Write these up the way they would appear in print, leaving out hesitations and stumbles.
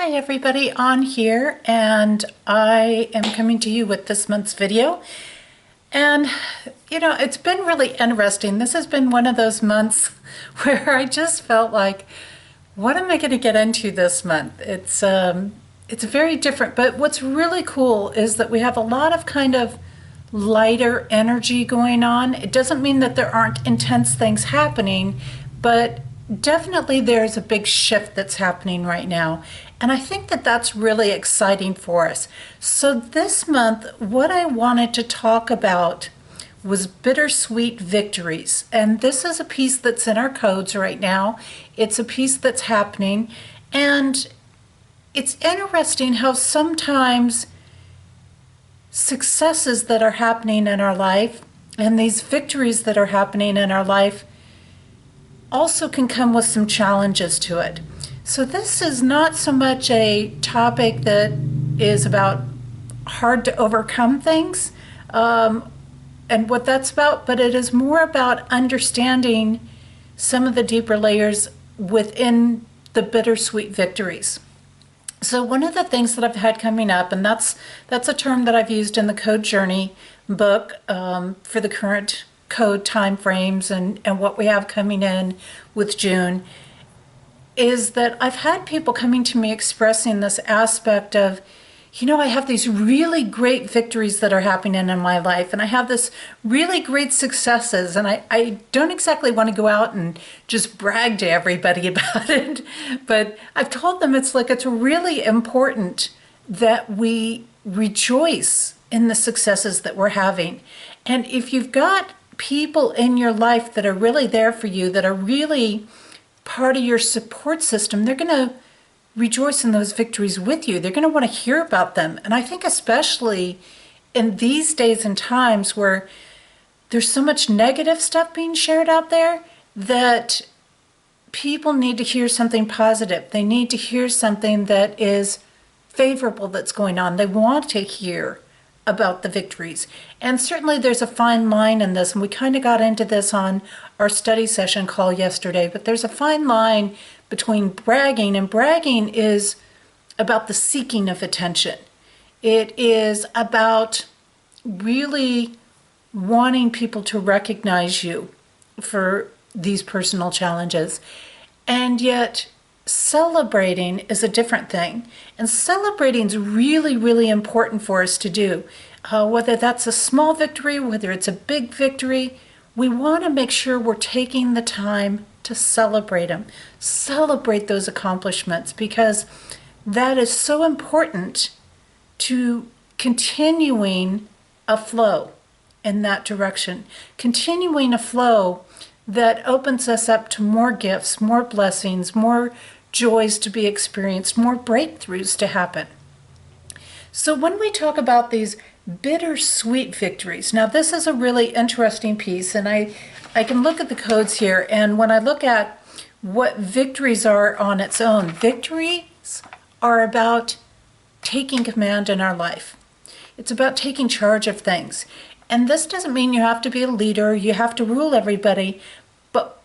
Hi everybody, on here, and I am coming to you with this month's video. And it's been really interesting. This has been one of those months where I just felt like, what am I going to get into this month? It's very different, but what's really cool is that we have a lot of kind of lighter energy going on. It doesn't mean that there aren't intense things happening, but definitely there's a big shift that's happening right now. And I think that that's really exciting for us. So this month, what I wanted to talk about was Bittersweet Victories. And this is a piece that's in our codes right now. It's a piece that's happening. And it's interesting how sometimes successes that are happening in our life and these victories that are happening in our life also can come with some challenges to it. So this is not so much a topic that is about hard to overcome things and what that's about, but it is more about understanding some of the deeper layers within the bittersweet victories. So one of the things that I've had coming up, and that's a term that I've used in the Code Journey book for the current code time frames and what we have coming in with June, is that I've had people coming to me expressing this aspect of, I have these really great victories that are happening in my life, and I have this really great successes, and I don't exactly want to go out and just brag to everybody about it, but I've told them it's really important that we rejoice in the successes that we're having. And if you've got people in your life that are really there for you, that are really part of your support system, they're going to rejoice in those victories with you. They're going to want to hear about them. And I think especially in these days and times where there's so much negative stuff being shared out there, that people need to hear something positive. They need to hear something that is favorable that's going on. They want to hear about the victories. And certainly there's a fine line in this, and we kind of got into this on our study session call yesterday, but there's a fine line between bragging, and bragging is about the seeking of attention. It is about really wanting people to recognize you for these personal challenges. And yet celebrating is a different thing. And celebrating is really, really important for us to do. Whether that's a small victory, whether it's a big victory, we want to make sure we're taking the time to celebrate them. Celebrate those accomplishments, because that is so important to continuing a flow in that direction. Continuing a flow that opens us up to more gifts, more blessings, more joys to be experienced, more breakthroughs to happen. So when we talk about these bittersweet victories, now this is a really interesting piece, and I can look at the codes here, and when I look at what victories are on its own, victories are about taking command in our life. It's about taking charge of things. And this doesn't mean you have to be a leader, you have to rule everybody, but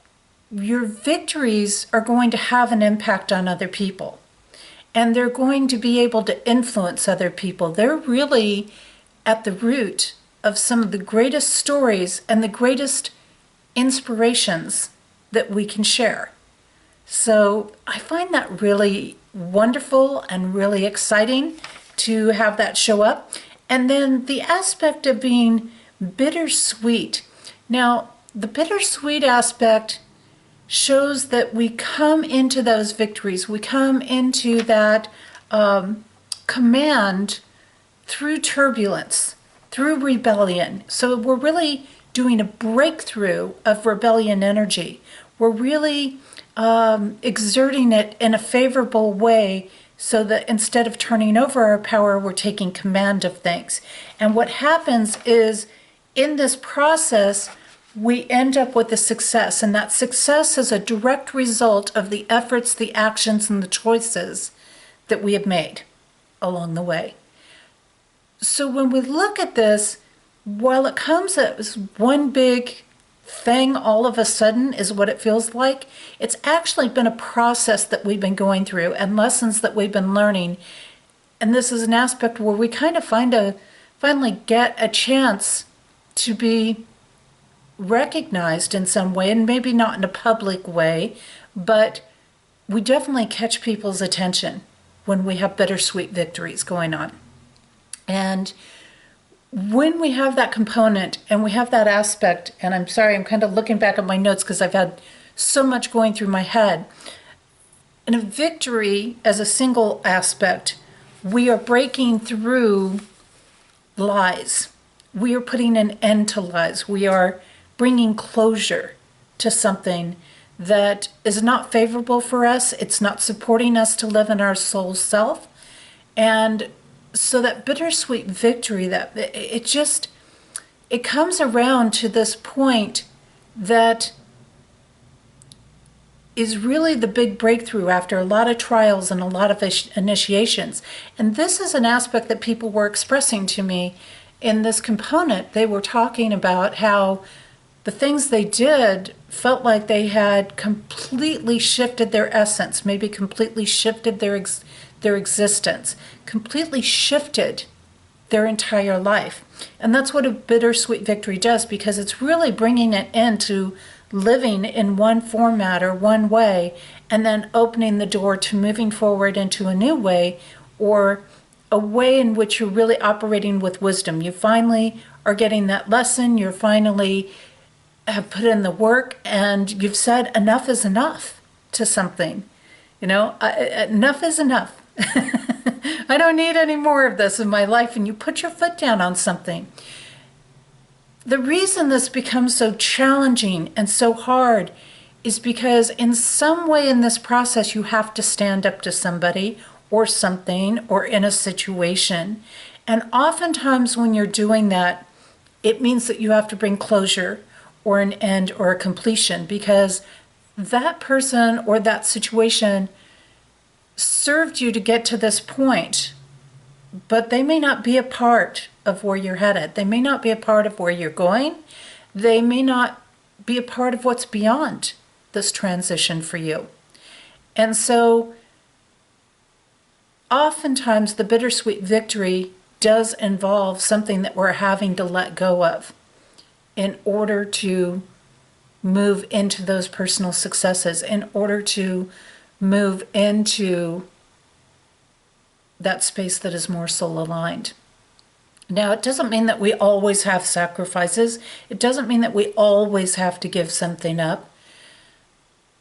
your victories are going to have an impact on other people. And they're going to be able to influence other people. They're really at the root of some of the greatest stories and the greatest inspirations that we can share. So I find that really wonderful and really exciting to have that show up. And then the aspect of being bittersweet. Now, the bittersweet aspect shows that we come into those victories, we come into that command through turbulence, through rebellion. So we're really doing a breakthrough of rebellion energy. We're really exerting it in a favorable way, so that instead of turning over our power, we're taking command of things. And what happens is, in this process, we end up with a success, and that success is a direct result of the efforts, the actions, and the choices that we have made along the way. So when we look at this, while it comes as one big thing all of a sudden is what it feels like. It's actually been a process that we've been going through and lessons that we've been learning. And this is an aspect where we kind of finally get a chance to be recognized in some way, and maybe not in a public way, but we definitely catch people's attention when we have bittersweet victories going on. And when we have that component and we have that aspect, and I'm sorry, I'm kind of looking back at my notes because I've had so much going through my head. In a victory as a single aspect, we are breaking through lies. We are putting an end to lies. We are bringing closure to something that is not favorable for us. It's not supporting us to live in our soul self. And so that bittersweet victory, that it comes around to this point that is really the big breakthrough after a lot of trials and a lot of initiations. And this is an aspect that people were expressing to me in this component. They were talking about how the things they did felt like they had completely shifted their essence, maybe completely shifted their existence, completely shifted their entire life. And that's what a bittersweet victory does, because it's really bringing it into living in one format or one way, and then opening the door to moving forward into a new way, or a way in which you're really operating with wisdom. You finally are getting that lesson. You're finally have put in the work, and you've said enough is enough to something. Enough is enough. I don't need any more of this in my life. And you put your foot down on something. The reason this becomes so challenging and so hard is because in some way in this process, you have to stand up to somebody or something or in a situation. And oftentimes when you're doing that, it means that you have to bring closure or an end or a completion, because that person or that situation served you to get to this point, but they may not be a part of where you're headed. They may not be a part of where you're going. They may not be a part of what's beyond this transition for you. And so oftentimes the bittersweet victory does involve something that we're having to let go of in order to move into those personal successes, in order to move into that space that is more soul aligned. Now, it doesn't mean that we always have sacrifices. It doesn't mean that we always have to give something up.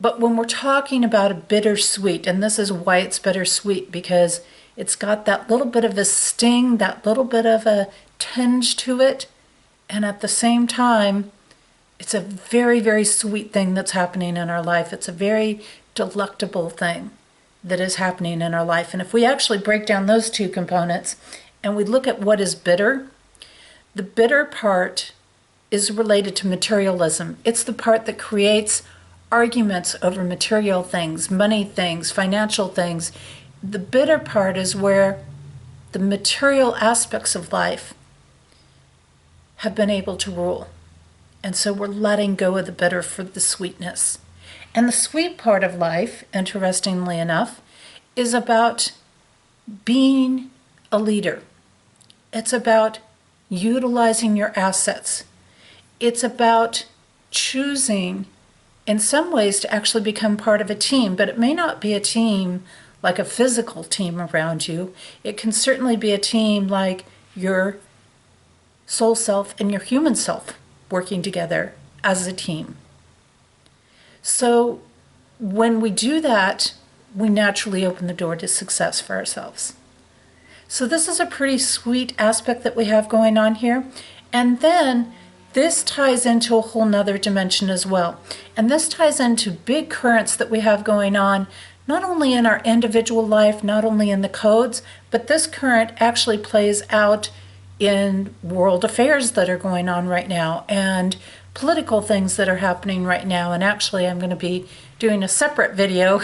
But when we're talking about a bittersweet, and this is why it's bittersweet, because it's got that little bit of a sting, that little bit of a tinge to it, and at the same time, it's a very, very sweet thing that's happening in our life. It's a very delectable thing that is happening in our life. And if we actually break down those two components and we look at what is bitter, the bitter part is related to materialism. It's the part that creates arguments over material things, money things, financial things. The bitter part is where the material aspects of life have been able to rule. And so we're letting go of the bitter for the sweetness. And the sweet part of life, interestingly enough, is about being a leader. It's about utilizing your assets. It's about choosing, in some ways, to actually become part of a team. But it may not be a team like a physical team around you. It can certainly be a team like your soul self and your human self working together as a team. So when we do that, we naturally open the door to success for ourselves. So this is a pretty sweet aspect that we have going on here. And then this ties into a whole nother dimension as well. And this ties into big currents that we have going on, not only in our individual life, not only in the codes, but this current actually plays out in world affairs that are going on right now and political things that are happening right now. And actually, I'm going to be doing a separate video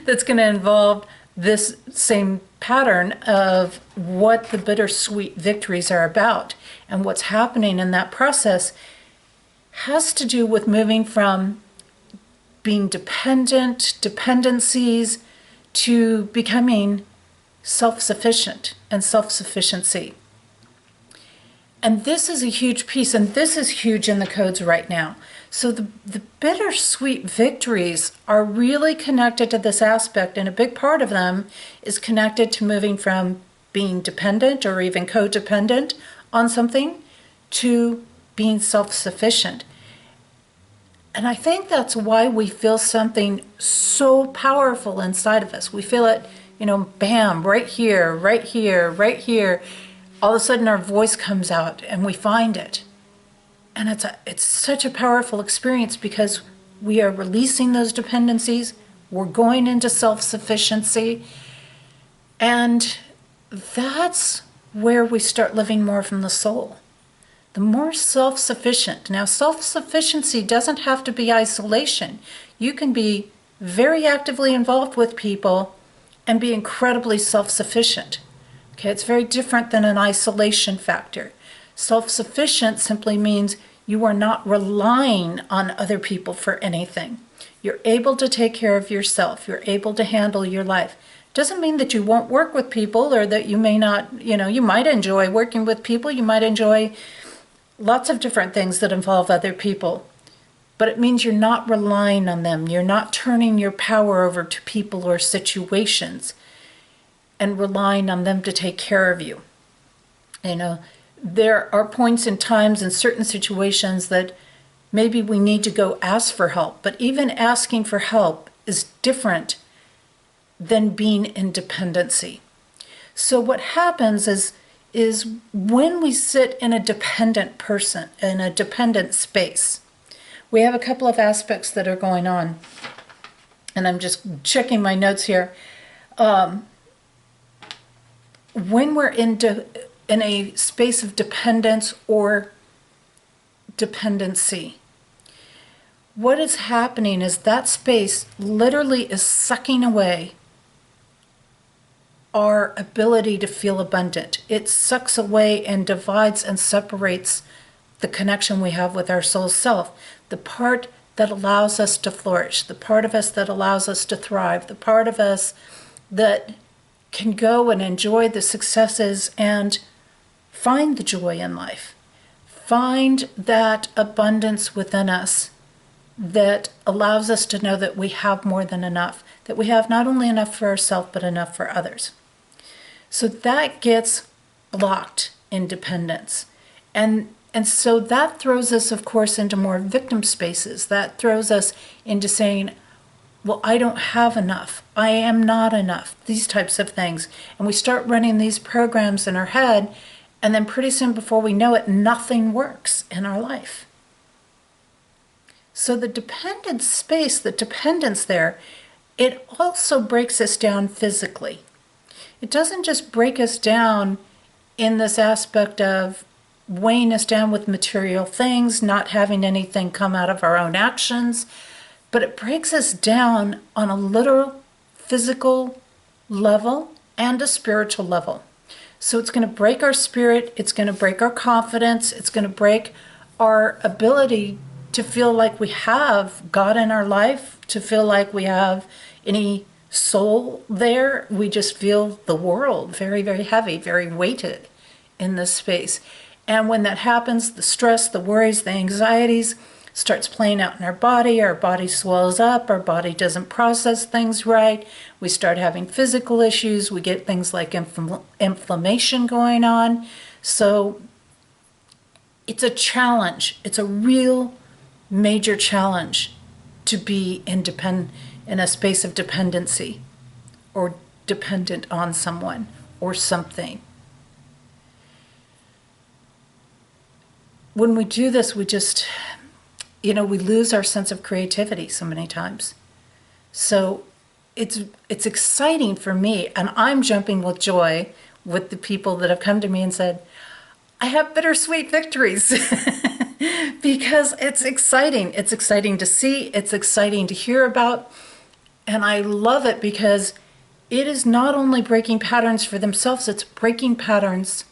that's going to involve this same pattern of what the bittersweet victories are about and what's happening in that process has to do with moving from being dependent, dependencies, to becoming self-sufficient and self-sufficiency. And this is a huge piece, and this is huge in the codes right now. So the bittersweet victories are really connected to this aspect, and a big part of them is connected to moving from being dependent or even codependent on something to being self-sufficient. And I think that's why we feel something so powerful inside of us. We feel it, bam, right here, right here, right here. All of a sudden our voice comes out and we find it. And it's such a powerful experience because we are releasing those dependencies. We're going into self-sufficiency. And that's where we start living more from the soul. The more self-sufficient. Now, self-sufficiency doesn't have to be isolation. You can be very actively involved with people and be incredibly self-sufficient. Okay, it's very different than an isolation factor. Self-sufficient simply means you are not relying on other people for anything. You're able to take care of yourself. You're able to handle your life. Doesn't mean that you won't work with people or that you may not, you might enjoy working with people. You might enjoy lots of different things that involve other people. But it means you're not relying on them. You're not turning your power over to people or situations and relying on them to take care of you. There are points in times in certain situations that maybe we need to go ask for help, but even asking for help is different than being in dependency. So what happens is when we sit in a dependent person, in a dependent space, we have a couple of aspects that are going on. And I'm just checking my notes here. When we're in a space of dependence or dependency, what is happening is that space literally is sucking away our ability to feel abundant. It sucks away and divides and separates the connection we have with our soul self, the part that allows us to flourish, the part of us that allows us to thrive, the part of us that can go and enjoy the successes and find the joy in life. Find that abundance within us that allows us to know that we have more than enough, that we have not only enough for ourselves, but enough for others. So that gets blocked in dependence. And so that throws us, of course, into more victim spaces. That throws us into saying, well, I don't have enough. I am not enough. These types of things. And we start running these programs in our head, and then pretty soon before we know it, nothing works in our life. So the dependent space, the dependence there, it also breaks us down physically. It doesn't just break us down in this aspect of weighing us down with material things, not having anything come out of our own actions, but it breaks us down on a literal physical level and a spiritual level. So it's going to break our spirit, it's going to break our confidence, it's going to break our ability to feel like we have God in our life, to feel like we have any soul there. We just feel the world very, very heavy, very weighted in this space. And when that happens, the stress, the worries, the anxieties starts playing out in our body swells up, our body doesn't process things right, we start having physical issues, we get things like inflammation going on. So it's a challenge, it's a real major challenge to be in a space of dependency or dependent on someone or something. When we do this, we just, we lose our sense of creativity so many times. So it's exciting for me, and I'm jumping with joy with the people that have come to me and said, I have bittersweet victories. Because it's exciting. It's exciting to see, it's exciting to hear about, and I love it because it is not only breaking patterns for themselves, it's breaking patterns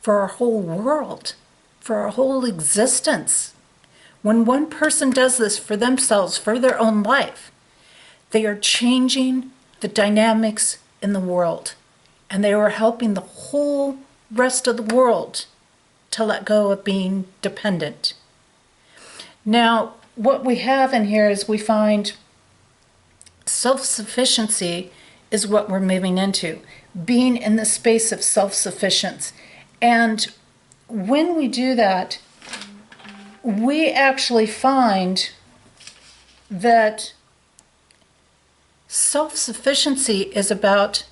for our whole world, for our whole existence. When one person does this for themselves, for their own life, they are changing the dynamics in the world. And they are helping the whole rest of the world to let go of being dependent. Now, what we have in here is we find self-sufficiency is what we're moving into, being in the space of self-sufficiency. And when we do that, we actually find that self-sufficiency is about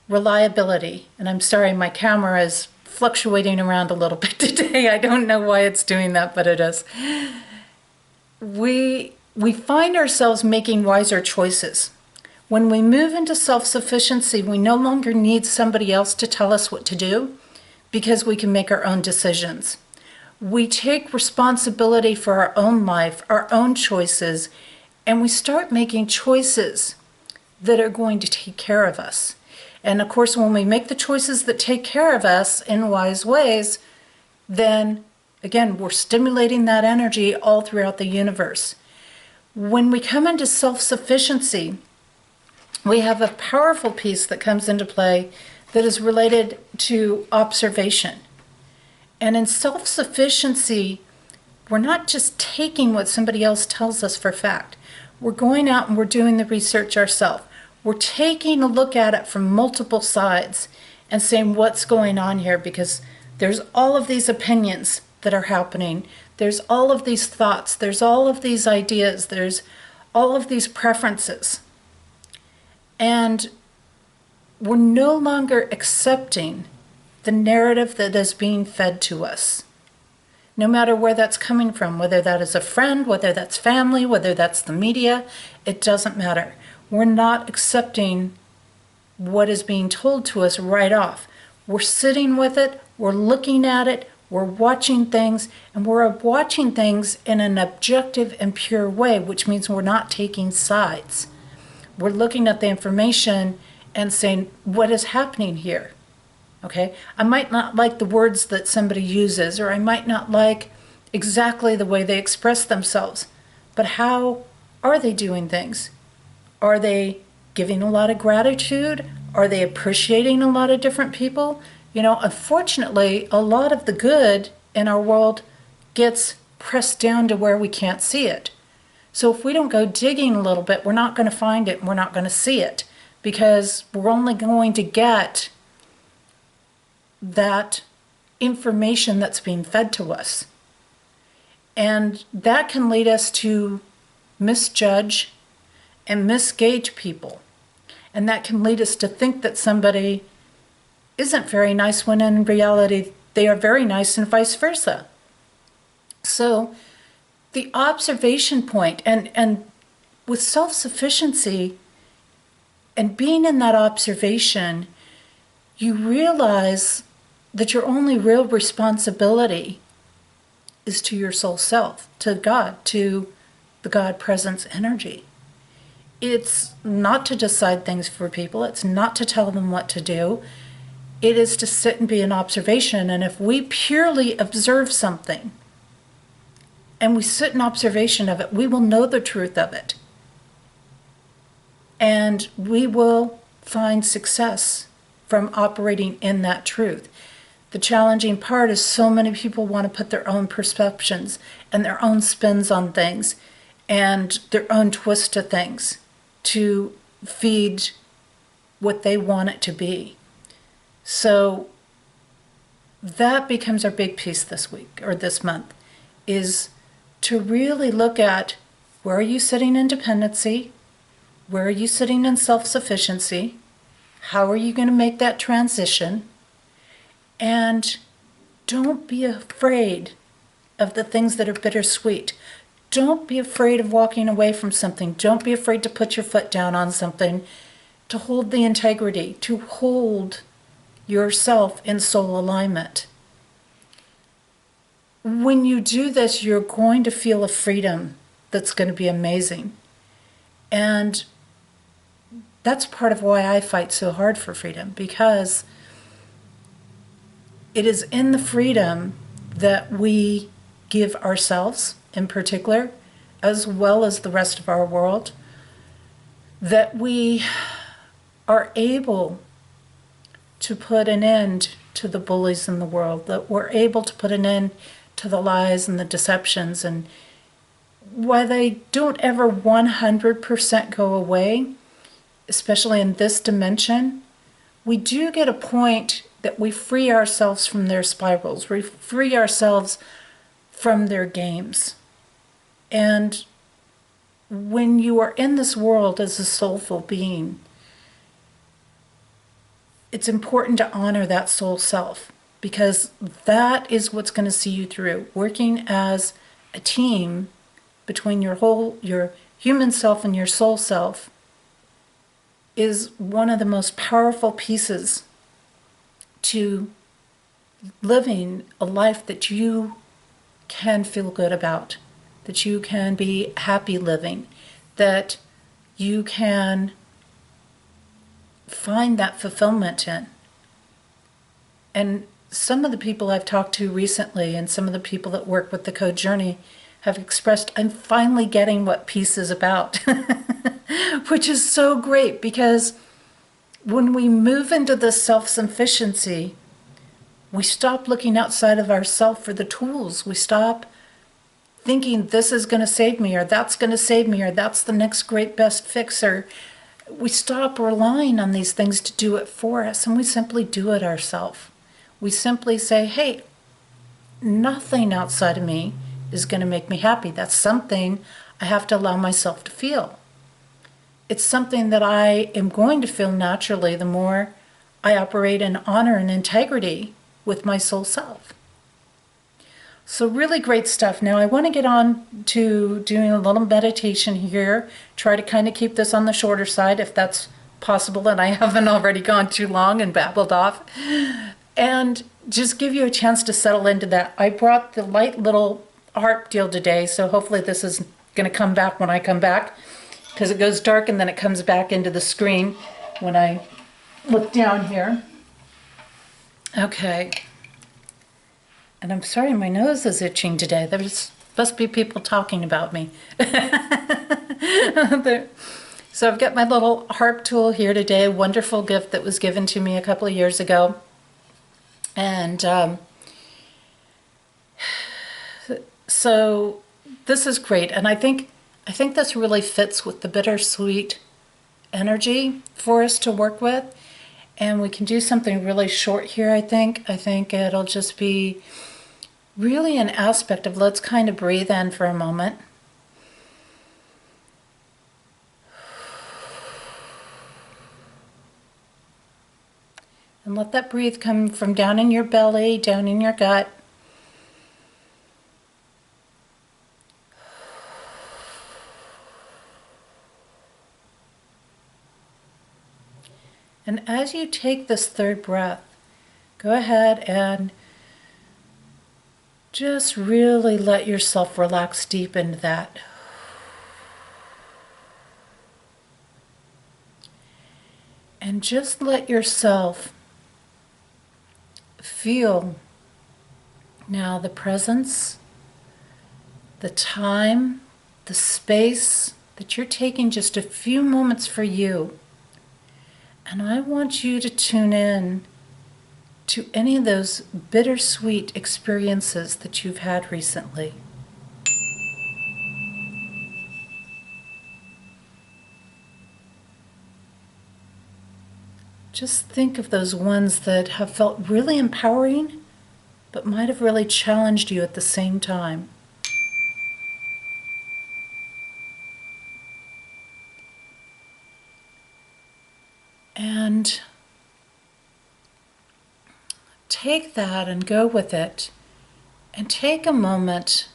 reliability. And I'm sorry, my camera is fluctuating around a little bit today. I don't know why it's doing that, but it is. We find ourselves making wiser choices. When we move into self-sufficiency, we no longer need somebody else to tell us what to do because we can make our own decisions. We take responsibility for our own life, our own choices, and we start making choices that are going to take care of us. And of course, when we make the choices that take care of us in wise ways, then again, we're stimulating that energy all throughout the universe. When we come into self-sufficiency, we have a powerful piece that comes into play that is related to observation. And in self-sufficiency, we're not just taking what somebody else tells us for fact. We're going out and we're doing the research ourselves. We're taking a look at it from multiple sides and saying what's going on here, because there's all of these opinions that are happening. There's all of these thoughts. There's all of these ideas. There's all of these preferences. And we're no longer accepting the narrative that is being fed to us, no matter where that's coming from, whether that is a friend, whether that's family, whether that's the media, it doesn't matter. We're not accepting what is being told to us right off. We're sitting with it, we're looking at it, we're watching things, and we're watching things in an objective and pure way, which means we're not taking sides. We're looking at the information and saying, what is happening here? Okay, I might not like the words that somebody uses, or I might not like exactly the way they express themselves, but how are they doing things? Are they giving a lot of gratitude? Are they appreciating a lot of different people? You know, unfortunately, a lot of the good in our world gets pressed down to where we can't see it. So if we don't go digging a little bit, we're not going to find it and we're not going to see it, because we're only going to get that information that's being fed to us. And that can lead us to misjudge and misgauge people. And that can lead us to think that somebody isn't very nice when in reality they are very nice, and vice versa. So the observation point, and with self-sufficiency and being in that observation, you realize that your only real responsibility is to your soul self, to God, to the God presence energy. It's not to decide things for people. It's not to tell them what to do. It is to sit and be in observation. And if we purely observe something and we sit in observation of it, we will know the truth of it. And we will find success from operating in that truth. The challenging part is so many people want to put their own perceptions and their own spins on things and their own twist to things to feed what they want it to be. So that becomes our big piece this week or this month, is to really look at, where are you sitting in dependency? Where are you sitting in self-sufficiency? How are you going to make that transition? And don't be afraid of the things that are bittersweet. Don't be afraid of walking away from something. Don't be afraid to put your foot down on something, to hold the integrity, to hold yourself in soul alignment. When you do this, you're going to feel a freedom that's going to be amazing. And that's part of why I fight so hard for freedom, because it is in the freedom that we give ourselves in particular, as well as the rest of our world, that we are able to put an end to the bullies in the world, that we're able to put an end to the lies and the deceptions. And while they don't ever 100% go away, especially in this dimension, we do get a point that we free ourselves from their spirals. We free ourselves from their games. And when you are in this world as a soulful being, it's important to honor that soul self, because that is what's going to see you through. Working as a team between your human self and your soul self is one of the most powerful pieces to living a life that you can feel good about, that you can be happy living, that you can find that fulfillment in. And some of the people I've talked to recently and some of the people that work with the Code Journey have expressed, I'm finally getting what peace is about, which is so great, because when we move into this self-sufficiency, we stop looking outside of ourselves for the tools. We stop thinking this is going to save me, or that's going to save me, or that's the next great best fix. Or we stop relying on these things to do it for us, and we simply do it ourselves. We simply say, hey, nothing outside of me is going to make me happy. That's something I have to allow myself to feel. It's something that I am going to feel naturally the more I operate in honor and integrity with my soul self. So really great stuff. Now I want to get on to doing a little meditation here. Try to kind of keep this on the shorter side if that's possible and I haven't already gone too long and babbled off. And just give you a chance to settle into that. I brought the light little harp deal today, so hopefully this is going to come back when I come back, because it goes dark and then it comes back into the screen when I look down here. Okay. And I'm sorry, my nose is itching today. There must be people talking about me. So I've got my little harp tool here today, a wonderful gift that was given to me a couple of years ago. And so this is great. And I think this really fits with the bittersweet energy for us to work with. And we can do something really short here, I think. I think it'll just be really an aspect of, let's kind of breathe in for a moment. And let that breathe come from down in your belly, down in your gut. And as you take this third breath, go ahead and just really let yourself relax deep into that. And just let yourself feel now the presence, the time, the space that you're taking just a few moments for you. And I want you to tune in to any of those bittersweet experiences that you've had recently. Just think of those ones that have felt really empowering, but might have really challenged you at the same time. And take that and go with it, and take a moment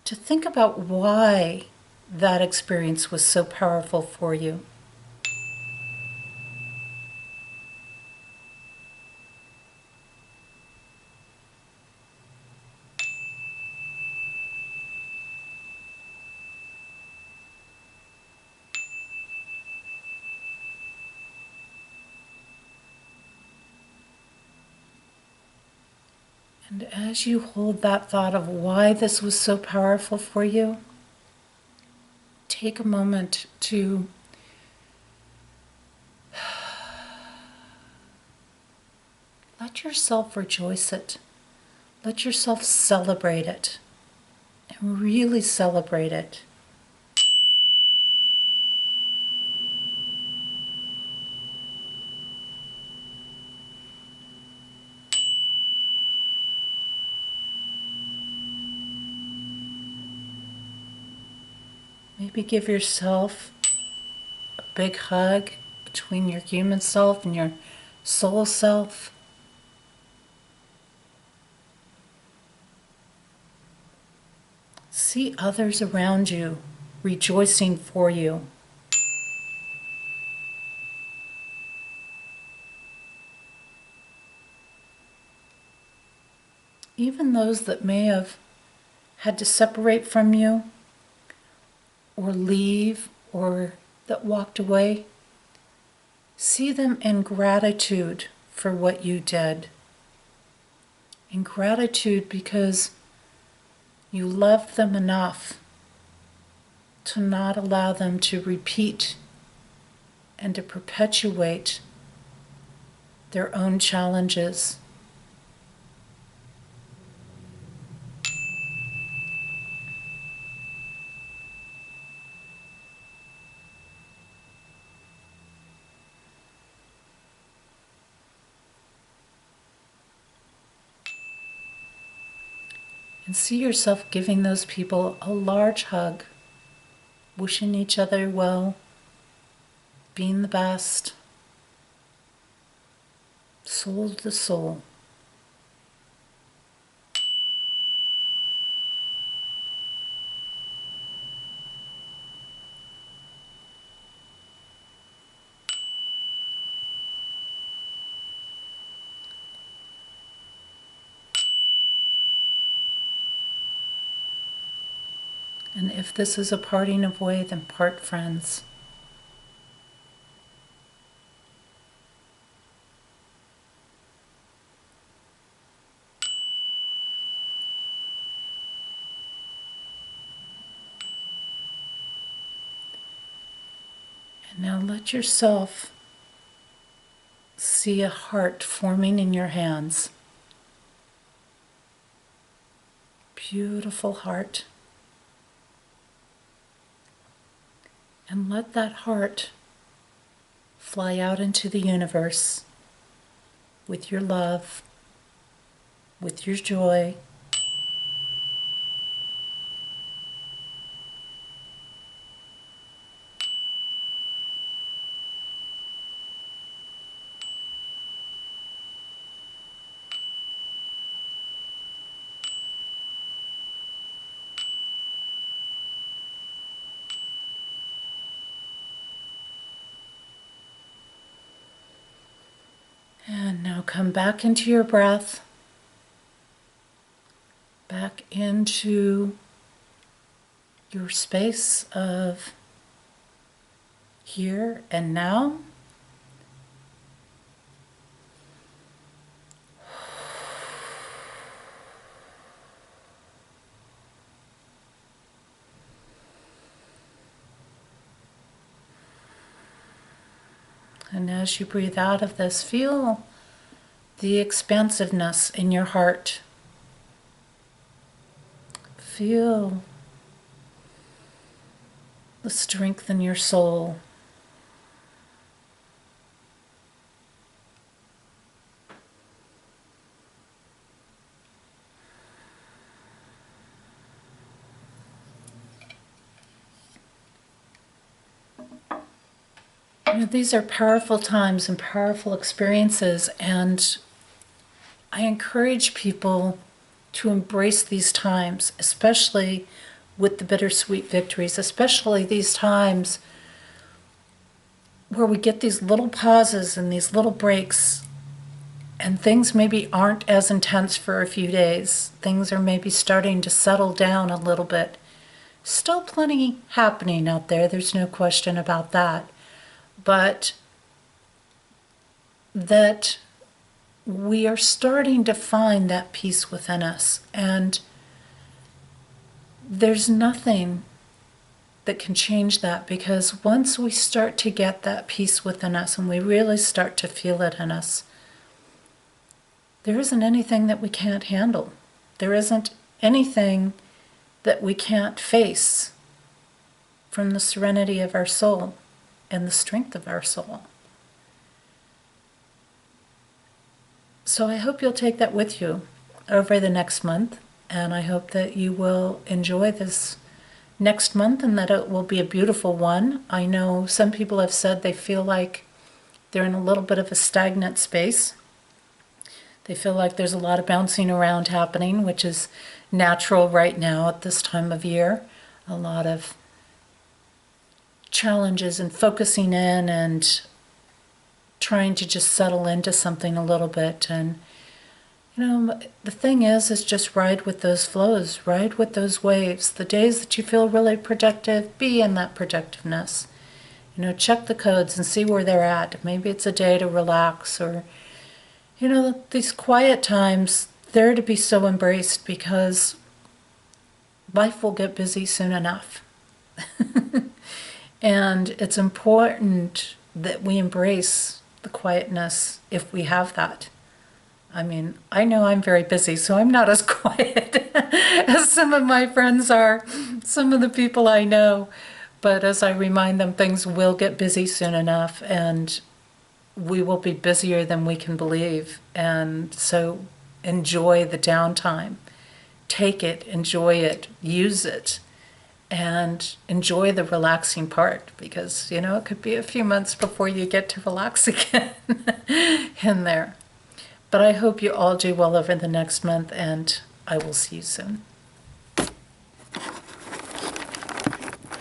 to think about why that experience was so powerful for you. And as you hold that thought of why this was so powerful for you, take a moment to let yourself rejoice it. Let yourself celebrate it. And really celebrate it. Maybe give yourself a big hug between your human self and your soul self. See others around you rejoicing for you. Even those that may have had to separate from you or leave or that walked away, see them in gratitude for what you did. In gratitude because you loved them enough to not allow them to repeat and to perpetuate their own challenges. And see yourself giving those people a large hug, wishing each other well, being the best, soul to soul. And if this is a parting of way, then part friends. And now let yourself see a heart forming in your hands. Beautiful heart. And let that heart fly out into the universe with your love, with your joy. And now come back into your breath, back into your space of here and now. And as you breathe out of this, feel the expansiveness in your heart. Feel the strength in your soul. You know, these are powerful times and powerful experiences, and I encourage people to embrace these times, especially with the bittersweet victories, especially these times where we get these little pauses and these little breaks, and things maybe aren't as intense for a few days. Things are maybe starting to settle down a little bit. Still plenty happening out there, there's no question about that. But that we are starting to find that peace within us. And there's nothing that can change that, because once we start to get that peace within us and we really start to feel it in us, there isn't anything that we can't handle. There isn't anything that we can't face from the serenity of our soul and the strength of our soul. So I hope you'll take that with you over the next month, and I hope that you will enjoy this next month and that it will be a beautiful one. I know some people have said they feel like they're in a little bit of a stagnant space. They feel like there's a lot of bouncing around happening, which is natural right now at this time of year. A lot of challenges and focusing in and trying to just settle into something a little bit. And the thing is just ride with those flows, ride with those waves. The days that you feel really productive, be in that productiveness. Check the codes and see where they're at. Maybe it's a day to relax, or, these quiet times, they're to be so embraced, because life will get busy soon enough. And it's important that we embrace the quietness if we have that. I mean, I know I'm very busy, so I'm not as quiet as some of my friends are, some of the people I know. But as I remind them, things will get busy soon enough, and we will be busier than we can believe. And so enjoy the downtime. Take it, enjoy it, use it, and enjoy the relaxing part, because, it could be a few months before you get to relax again in there. But I hope you all do well over the next month, and I will see you soon.